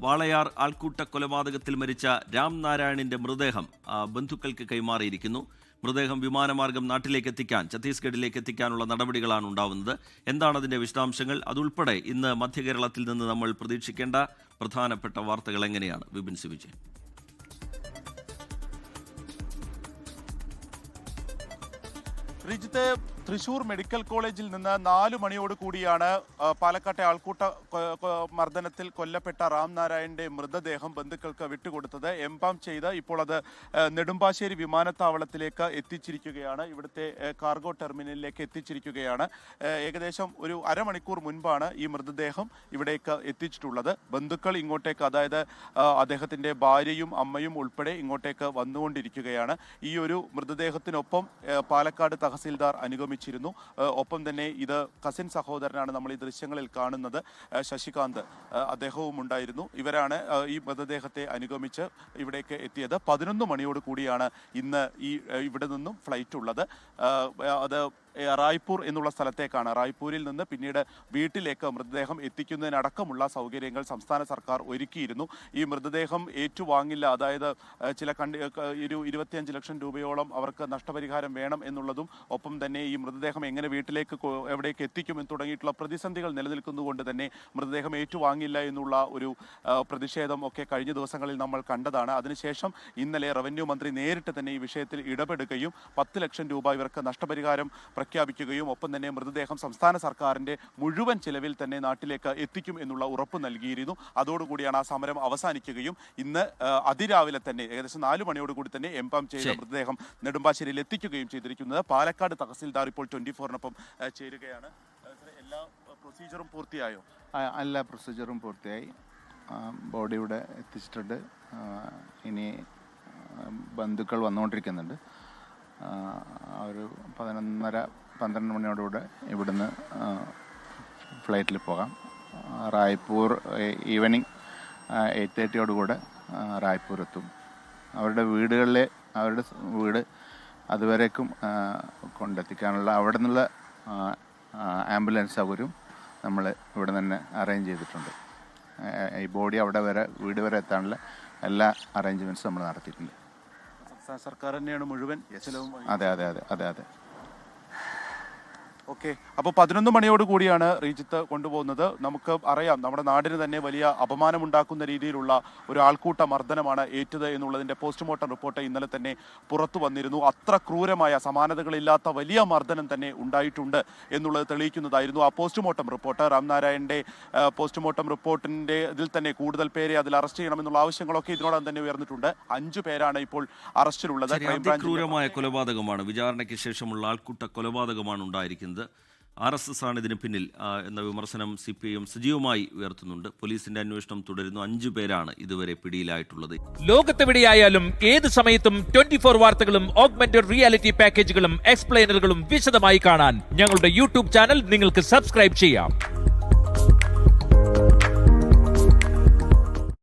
വാളയാർ ആൾക്കൂട്ട കൊലപാതകത്തിൽ മരിച്ച രാംനാരായണിന്റെ മൃതദേഹം ബന്ധുക്കൾക്ക് കൈമാറിയിരിക്കുന്നു. മൃതദേഹം വിമാനമാർഗം നാട്ടിലേക്ക് എത്തിക്കാൻ, ഛത്തീസ്ഗഡിലേക്ക് എത്തിക്കാനുള്ള നടപടികളാണ് ഉണ്ടാവുന്നത്. എന്താണ് അതിന്റെ വിശദാംശങ്ങൾ? അതുൾപ്പെടെ ഇന്ന് മധ്യകേരളത്തിൽ നിന്ന് നമ്മൾ പ്രതീക്ഷിക്കേണ്ട പ്രധാനപ്പെട്ട വാർത്തകൾ എങ്ങനെയാണ്? വിപിൻ സി വിജയൻ. റിജിത്ത്, തൃശൂർ മെഡിക്കൽ കോളേജിൽ നിന്ന് 4 മണിയോട് കൂടിയാണ് പാലക്കാട്ടെ ആൾക്കൂട്ട മർദ്ദനത്തിൽ കൊല്ലപ്പെട്ട രാംനാരായണന്റെ മൃതദേഹം ബന്ധുക്കൾക്ക് വിട്ടുകൊടുത്തത്. എംപാം ചെയ്ത് ഇപ്പോൾ അത് നെടുമ്പാശ്ശേരി വിമാനത്താവളത്തിലേക്ക് എത്തിച്ചിരിക്കുകയാണ്. ഇവിടുത്തെ കാർഗോ ടെർമിനലിലേക്ക് എത്തിച്ചിരിക്കുകയാണ്. ഏകദേശം ഒരു അരമണിക്കൂർ മുൻപാണ് ഈ മൃതദേഹം ഇവിടേക്ക് എത്തിച്ചിട്ടുള്ളത്. ബന്ധുക്കൾ ഇങ്ങോട്ടേക്ക്, അതായത് അദ്ദേഹത്തിന്റെ ഭാര്യയും അമ്മയും ഉൾപ്പെടെ ഇങ്ങോട്ടേക്ക് വന്നുകൊണ്ടിരിക്കുകയാണ്. ഈ ഒരു മൃതദേഹത്തിനൊപ്പം പാലക്കാട് തഹസിൽദാർ അനുഗമിച്ചിരുന്നു. ഒപ്പം തന്നെ ഇത് കസിൻ സഹോദരനാണ് നമ്മൾ ഈ ദൃശ്യങ്ങളിൽ കാണുന്നത്, ശശികാന്ത്, അദ്ദേഹവും ഉണ്ടായിരുന്നു. ഇവരാണ് ഈ മൃതദേഹത്തെ അനുഗമിച്ച് ഇവിടേക്ക് എത്തിയത്. 11 മണിയോട് കൂടിയാണ് ഇന്ന് ഇവിടെ നിന്നും ഫ്ലൈറ്റ് ഉള്ളത്. അത് റായ്പൂർ എന്നുള്ള സ്ഥലത്തേക്കാണ്. റായ്പൂരിൽ നിന്ന് പിന്നീട് വീട്ടിലേക്ക് മൃതദേഹം എത്തിക്കുന്നതിനടക്കമുള്ള സൗകര്യങ്ങൾ സംസ്ഥാന സർക്കാർ ഒരുക്കിയിരുന്നു. ഈ മൃതദേഹം ഏറ്റുവാങ്ങില്ല, അതായത് ചില 25 ലക്ഷം രൂപയോളം അവർക്ക് നഷ്ടപരിഹാരം വേണം എന്നുള്ളതും, ഒപ്പം തന്നെ ഈ മൃതദേഹം എങ്ങനെ വീട്ടിലേക്ക് എവിടേക്ക് എത്തിക്കുമെന്ന് തുടങ്ങിയിട്ടുള്ള പ്രതിസന്ധികൾ നിലനിൽക്കുന്നതുകൊണ്ട് തന്നെ മൃതദേഹം ഏറ്റുവാങ്ങില്ല എന്നുള്ള ഒരു പ്രതിഷേധം ഒക്കെ കഴിഞ്ഞ ദിവസങ്ങളിൽ നമ്മൾ കണ്ടതാണ്. അതിനുശേഷം ഇന്നലെ റവന്യൂ മന്ത്രി നേരിട്ട് തന്നെ ഈ വിഷയത്തിൽ ഇടപെടുകയും 10 ലക്ഷം രൂപ ഇവർക്ക് നഷ്ടപരിഹാരം പ്രഖ്യാപിക്കുകയും ഒപ്പം തന്നെ മൃതദേഹം സംസ്ഥാന സർക്കാരിന്റെ മുഴുവൻ ചെലവിൽ തന്നെ നാട്ടിലേക്ക് എത്തിക്കും എന്നുള്ള ഉറപ്പ് നൽകിയിരുന്നു. അതോടുകൂടിയാണ് ആ സമരം അവസാനിക്കുകയും ഇന്ന് അതിരാവിലെ തന്നെ ഏകദേശം 4 മണിയോട് കൂടി തന്നെ എംപാം ചെയ്ത മൃതദേഹം നെടുമ്പാശ്ശേരിയിൽ എത്തിക്കുകയും ചെയ്തിരിക്കുന്നത്. പാലക്കാട് തഹസിൽദാർ ഇപ്പോൾ 24-നൊപ്പം ചേരുകയാണ്. എല്ലാ പ്രൊസീജിയറും പൂർത്തിയായോ? എല്ലാ പ്രൊസീജിയറും പൂർത്തിയായി. ബോഡി ഇവിടെ എത്തിച്ചിട്ടുണ്ട്. ഇനി ബന്ധുക്കൾ വന്നുകൊണ്ടിരിക്കുന്നുണ്ട്. ഒരു 11:30-12 മണിയോടുകൂടെ ഇവിടുന്ന് ഫ്ലൈറ്റിൽ പോകാം. റായ്പൂർ ഈവനിങ് 8:30 റായ്പൂർ എത്തും. അവരുടെ വീട് അതുവരേക്കും കൊണ്ടെത്തിക്കാനുള്ള അവിടെ നിന്നുള്ള ആംബുലൻസ് സൗകര്യം നമ്മൾ ഇവിടെ തന്നെ അറേഞ്ച് ചെയ്തിട്ടുണ്ട്. ഈ ബോഡി വീട് വരെ എത്താനുള്ള എല്ലാ അറേഞ്ച്മെൻറ്റ്സും നമ്മൾ നടത്തിയിട്ടുണ്ട്. സർക്കാർ തന്നെയാണ് മുഴുവൻ ചെലവും? അതെ. ഓക്കെ, അപ്പോൾ 11 മണിയോട് കൂടിയാണ് റീജിത്ത് കൊണ്ടുപോകുന്നത്. നമുക്ക് അറിയാം, നമ്മുടെ നാടിന് തന്നെ വലിയ അപമാനമുണ്ടാക്കുന്ന രീതിയിലുള്ള ഒരു ആൾക്കൂട്ട മർദ്ദനമാണ് ഏറ്റത് എന്നുള്ളതിൻ്റെ പോസ്റ്റ്മോർട്ടം റിപ്പോർട്ട് ഇന്നലെ തന്നെ പുറത്തു വന്നിരുന്നു. അത്ര ക്രൂരമായ, സമാനതകളില്ലാത്ത വലിയ മർദ്ദനം തന്നെ ഉണ്ടായിട്ടുണ്ട് എന്നുള്ളത് തെളിയിക്കുന്നതായിരുന്നു ആ പോസ്റ്റ്മോർട്ടം റിപ്പോർട്ട്. രാംനാരായണന്റെ പോസ്റ്റ്മോർട്ടം റിപ്പോർട്ടിൻ്റെ ഇതിൽ തന്നെ കൂടുതൽ പേരെ അതിൽ അറസ്റ്റ് ചെയ്യണമെന്നുള്ള ആവശ്യങ്ങളൊക്കെ ഇതിനോടകം തന്നെ ഉയർന്നിട്ടുണ്ട്. 5 പേരാണ് ഇപ്പോൾ അറസ്റ്റിലുള്ളത്. ക്രൂരമായ കൊലപാതകമാണ്, വിചാരണയ്ക്ക് ശേഷമുള്ള ആൾക്കൂട്ട കൊലപാതകമാണ് ഉണ്ടായിരിക്കുന്നത്. RSS ആണ് ഇതിന് പിന്നിൽ എന്ന വിമർശനം CPIM സജീവമായി ഉയർത്തുന്നുണ്ട്. പോലീസിന്റെ അന്വേഷണം തുടരുന്നു. 5 പേരാണ് ഇതുവരെ പിടിയിലായിട്ടുള്ളത്. ലോകത്തെവിടെയായാലും ഏത് സമയത്തും 24 വാർത്തകളും ഓഗ്മെന്റഡ് റിയാലിറ്റി പാക്കേജുകളും എക്സ്പ്ലെയിനറുകളും വിശദമായി കാണാൻ ഞങ്ങളുടെ YouTube ചാനൽ നിങ്ങൾക്ക് സബ്സ്ക്രൈബ് ചെയ്യാം.